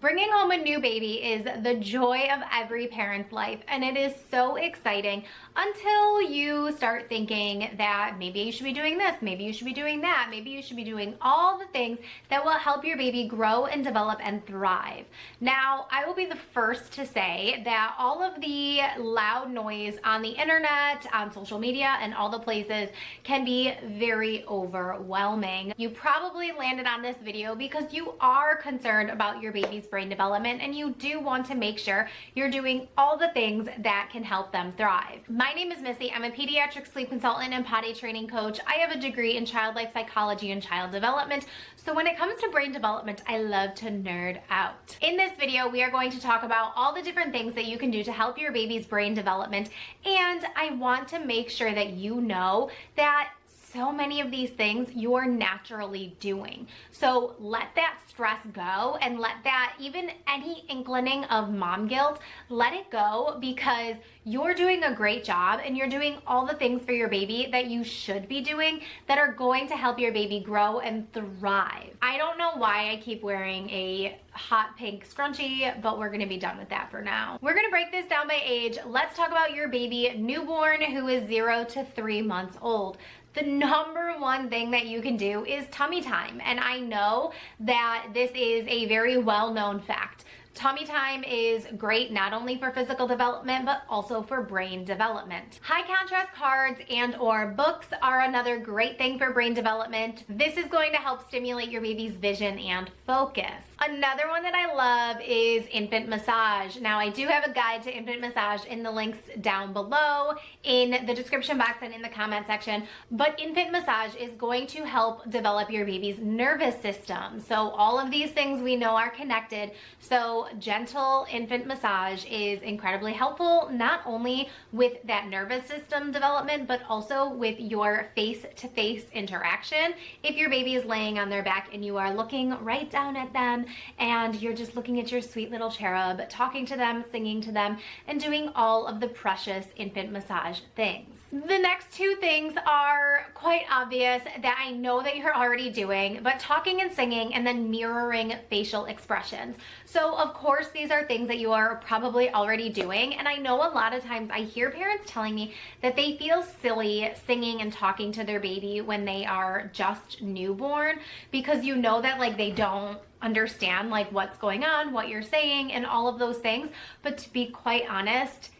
Bringing home a new baby is the joy of every parent's life, and it is so exciting until you start thinking that maybe you should be doing this, maybe you should be doing that, maybe you should be doing all the things that will help your baby grow and develop and thrive. Now, I will be the first to say that all of the loud noise on the internet, on social media, and all the places can be very overwhelming. You probably landed on this video because you are concerned about your baby's brain development, and you do want to make sure you're doing all the things that can help them thrive. My name is Missy. I'm a pediatric sleep consultant and potty training coach. I have a degree in child life psychology and child development. So when it comes to brain development, I love to nerd out. In this video, we are going to talk about all the different things that you can do to help your baby's brain development. And I want to make sure that you know that so many of these things you're naturally doing. So let that stress go, and let that, even any inclining of mom guilt, let it go, because you're doing a great job and you're doing all the things for your baby that you should be doing that are going to help your baby grow and thrive. I don't know why I keep wearing a hot pink scrunchie, but we're gonna be done with that for now. We're gonna break this down by age. Let's talk about your baby newborn who is 0 to 3 months old. The number one thing that you can do is tummy time. And I know that this is a very well-known fact. Tummy time is great not only for physical development, but also for brain development. High contrast cards and or books are another great thing for brain development. This is going to help stimulate your baby's vision and focus. Another one that I love is infant massage. Now, I do have a guide to infant massage in the links down below in the description box and in the comment section, but infant massage is going to help develop your baby's nervous system. So all of these things we know are connected. So gentle infant massage is incredibly helpful, not only with that nervous system development, but also with your face-to-face interaction. If your baby is laying on their back and you are looking right down at them, and you're just looking at your sweet little cherub, talking to them, singing to them, and doing all of the precious infant massage things. The next two things are quite obvious that I know that you're already doing, but talking and singing and then mirroring facial expressions. So of course, these are things that you are probably already doing. And I know a lot of times I hear parents telling me that they feel silly singing and talking to their baby when they are just newborn, because you know that like they don't understand like what's going on, what you're saying, and all of those things. But to be quite honest,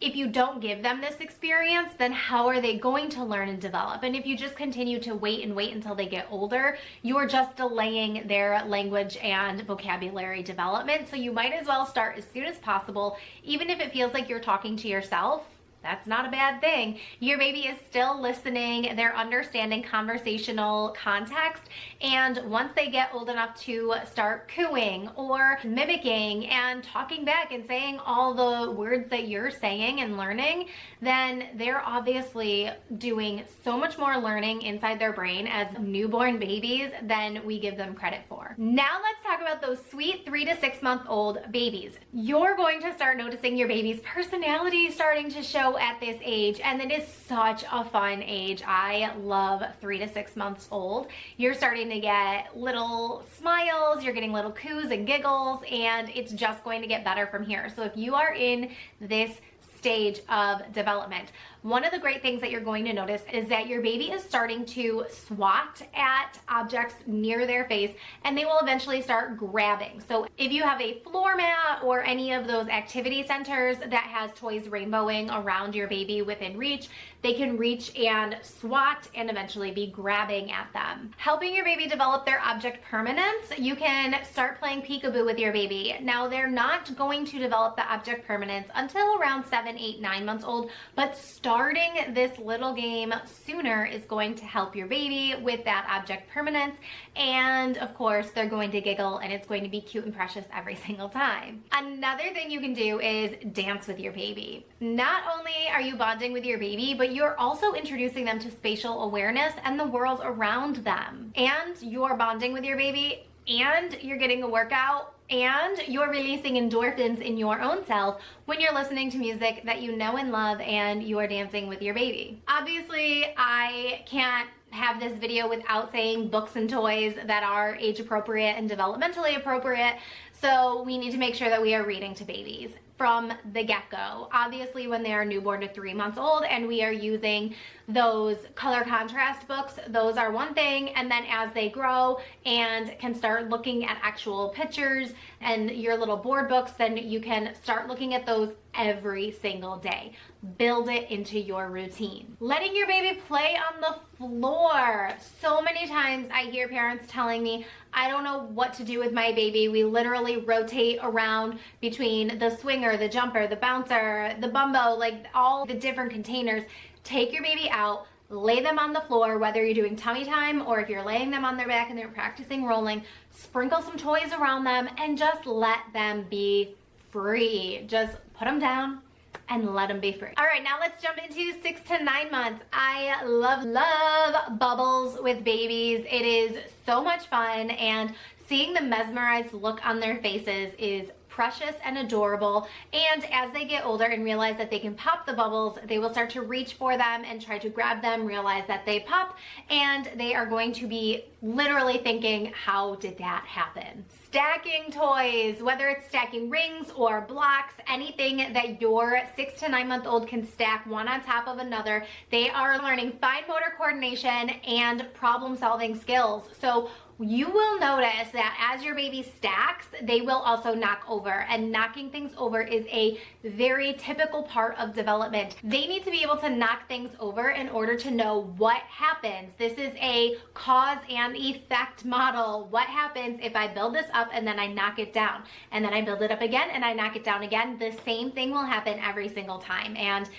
if you don't give them this experience, then how are they going to learn and develop? And if you just continue to wait and wait until they get older, you're just delaying their language and vocabulary development. So you might as well start as soon as possible, even if it feels like you're talking to yourself. That's not a bad thing. Your baby is still listening, they're understanding conversational context, and once they get old enough to start cooing or mimicking and talking back and saying all the words that you're saying and learning, then they're obviously doing so much more learning inside their brain as newborn babies than we give them credit for. Now let's talk about those sweet 3 to 6 month old babies. You're going to start noticing your baby's personality starting to show at this age, and it is such a fun age. I love 3 to 6 months old. You're starting to get little smiles, you're getting little coos and giggles, and it's just going to get better from here. So if you are in this stage of development, one of the great things that you're going to notice is that your baby is starting to swat at objects near their face, and they will eventually start grabbing. So if you have a floor mat or any of those activity centers that has toys rainbowing around your baby within reach, they can reach and swat and eventually be grabbing at them. Helping your baby develop their object permanence, you can start playing peekaboo with your baby. Now, they're not going to develop the object permanence until around 7, 8, 9 months old, but starting this little game sooner is going to help your baby with that object permanence. And of course, they're going to giggle and it's going to be cute and precious every single time. Another thing you can do is dance with your baby. Not only are you bonding with your baby, but you're also introducing them to spatial awareness and the world around them. And you're bonding with your baby, and you're getting a workout, and you're releasing endorphins in your own self when you're listening to music that you know and love and you are dancing with your baby. Obviously, I can't have this video without saying books and toys that are age appropriate and developmentally appropriate. So we need to make sure that we are reading to babies from the get-go. Obviously, when they are newborn to 3 months old and we are using those color contrast books, those are one thing. And then as they grow and can start looking at actual pictures and your little board books, then you can start looking at those every single day. Build it into your routine. Letting your baby play on the floor. So many times I hear parents telling me, I don't know what to do with my baby. We literally rotate around between the swinger, the jumper, the bouncer, the bumbo, like all the different containers. Take your baby out, lay them on the floor, whether you're doing tummy time or if you're laying them on their back and they're practicing rolling, sprinkle some toys around them and just let them be free. Just put them down and let them be free. All right, now let's jump into 6 to 9 months. I love bubbles with babies. It is so much fun, and seeing the mesmerized look on their faces is precious and adorable. And as they get older and realize that they can pop the bubbles, they will start to reach for them and try to grab them, realize that they pop, and they are going to be literally thinking, how did that happen? Stacking toys, whether it's stacking rings or blocks, anything that your 6 to 9 month old can stack one on top of another, they are learning fine motor coordination and problem solving skills. So you will notice that as your baby stacks, they will also knock over, and knocking things over is a very typical part of development. They need to be able to knock things over in order to know what happens. This is a cause and effect model. What happens if I build this up and then I knock it down, and then I build it up again and I knock it down again? The same thing will happen every single time. And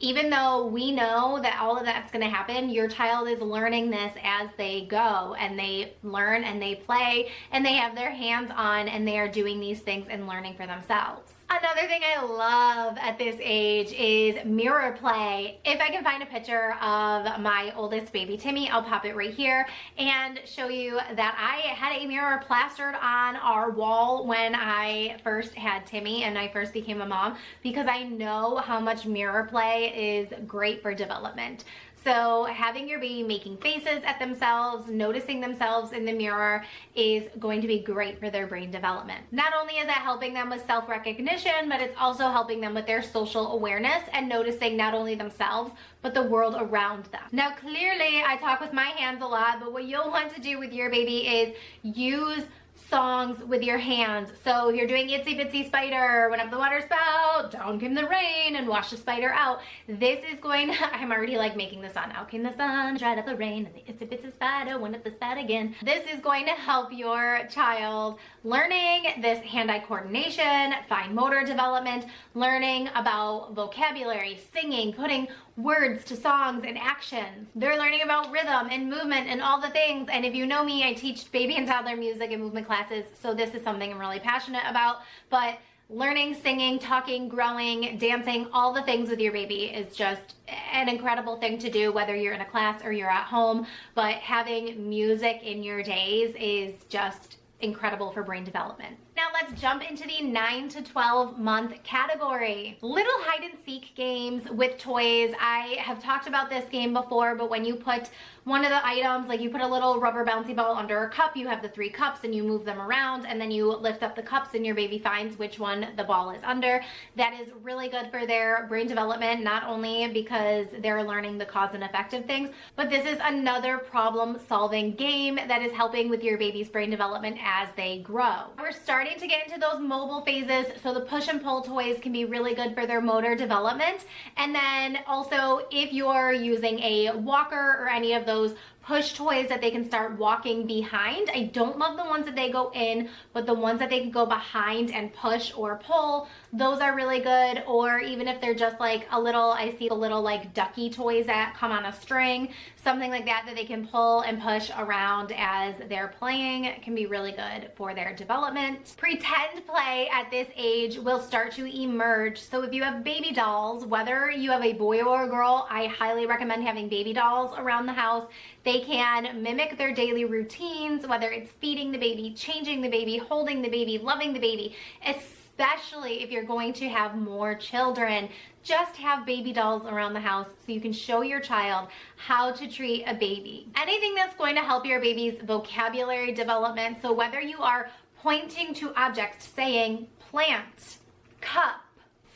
even though we know that all of that's going to happen, your child is learning this as they go, and they learn and they play and they have their hands on and they are doing these things and learning for themselves. Another thing I love at this age is mirror play. If I can find a picture of my oldest baby, Timmy, I'll pop it right here and show you that I had a mirror plastered on our wall when I first had Timmy and I first became a mom, because I know how much mirror play is great for development. So having your baby making faces at themselves, noticing themselves in the mirror is going to be great for their brain development. Not only is that helping them with self-recognition, but it's also helping them with their social awareness and noticing not only themselves, but the world around them. Now, clearly I talk with my hands a lot, but what you'll want to do with your baby is use songs with your hands. So if you're doing Itsy Bitsy Spider, went up the water spout, down came the rain, and washed the spider out. This is going to, I'm already like making the sun. Out came the sun, dried up the rain, and the Itsy Bitsy Spider went up the spout again. This is going to help your child learning this hand-eye coordination, fine motor development, learning about vocabulary, singing, putting words to songs and actions. They're learning about rhythm and movement and all the things. And if you know me, I teach baby and toddler music and movement classes, so this is something I'm really passionate about. But learning, singing, talking, growing, dancing, all the things with your baby is just an incredible thing to do, whether you're in a class or you're at home. But having music in your days is just incredible for brain development. Now let's jump into the 9 to 12 month category. Little hide and seek games with toys. I have talked about this game before, but when you put one of the items, like you put a little rubber bouncy ball under a cup, you have the 3 cups and you move them around, and then you lift up the cups and your baby finds which one the ball is under. That is really good for their brain development, not only because they're learning the cause and effect of things, but this is another problem solving game that is helping with your baby's brain development as they grow. We're starting to get into those mobile phases, so the push and pull toys can be really good for their motor development. And then also if you're using a walker or any of those push toys that they can start walking behind. I don't love the ones that they go in, but the ones that they can go behind and push or pull, those are really good. Or even if they're just like a little, I see the little like ducky toys that come on a string, something like that that they can pull and push around as they're playing can be really good for their development. Pretend play at this age will start to emerge. So if you have baby dolls, whether you have a boy or a girl, I highly recommend having baby dolls around the house. They can mimic their daily routines, whether it's feeding the baby, changing the baby, holding the baby, loving the baby, especially if you're going to have more children. Just have baby dolls around the house so you can show your child how to treat a baby. Anything that's going to help your baby's vocabulary development. So whether you are pointing to objects, saying plant, cup,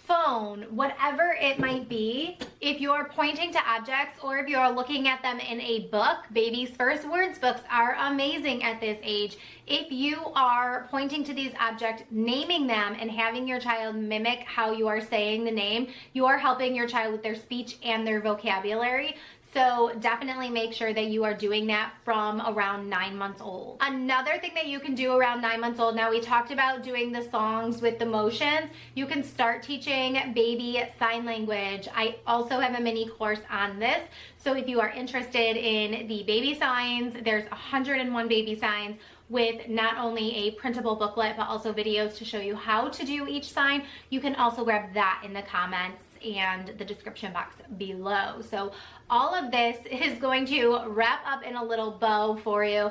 phone, whatever it might be. If you're pointing to objects or if you're looking at them in a book, baby's first words books are amazing at this age. If you are pointing to these objects, naming them, and having your child mimic how you are saying the name, you are helping your child with their speech and their vocabulary. So definitely make sure that you are doing that from around 9 months old. Another thing that you can do around 9 months old, now we talked about doing the songs with the motions, you can start teaching baby sign language. I also have a mini course on this. So if you are interested in the baby signs, there's 101 baby signs with not only a printable booklet, but also videos to show you how to do each sign. You can also grab that in the comments and the description box below. So all of this is going to wrap up in a little bow for you.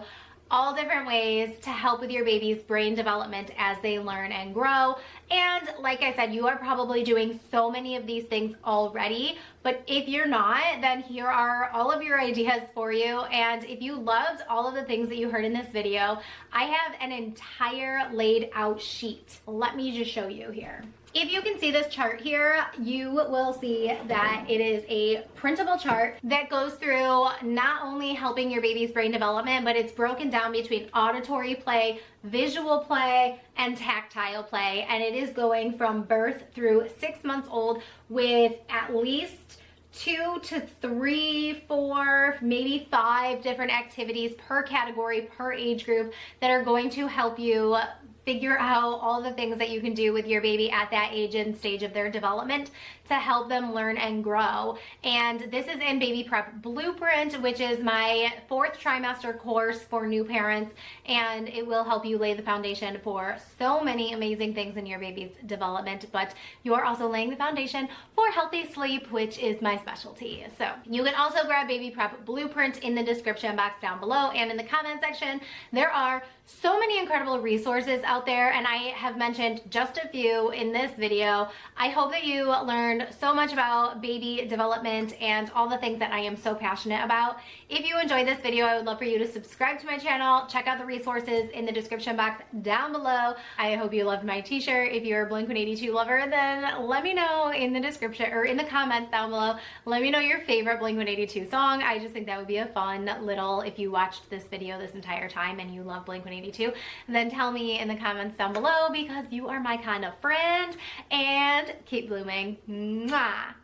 All different ways to help with your baby's brain development as they learn and grow. And like I said, you are probably doing so many of these things already, but if you're not, then here are all of your ideas for you. And if you loved all of the things that you heard in this video, I have an entire laid out sheet. Let me just show you here. If you can see this chart here, you will see that it is a printable chart that goes through not only helping your baby's brain development, but it's broken down between auditory play, visual play, and tactile play. And it is going from birth through 6 months old with at least 2 to 3, 4, maybe 5 different activities per category, per age group that are going to help you figure out all the things that you can do with your baby at that age and stage of their development to help them learn and grow. And this is in Baby Prep Blueprint, which is my 4th trimester course for new parents, and it will help you lay the foundation for so many amazing things in your baby's development, but you're also laying the foundation for healthy sleep, which is my specialty. So you can also grab Baby Prep Blueprint in the description box down below and in the comment section. There are so many incredible resources out there, and I have mentioned just a few in this video. I hope that you learned so much about baby development and all the things that I am so passionate about. If you enjoyed this video, I would love for you to subscribe to my channel, check out the resources in the description box down below. I hope you loved my t-shirt. If you're a Blink-182 lover, then let me know in the description or in the comments down below. Let me know your favorite Blink-182 song. I just think that would be a fun little, if you watched this video this entire time and you love Blink-182, then tell me in the comments down below, because you are my kind of friend. And keep blooming. Mwah.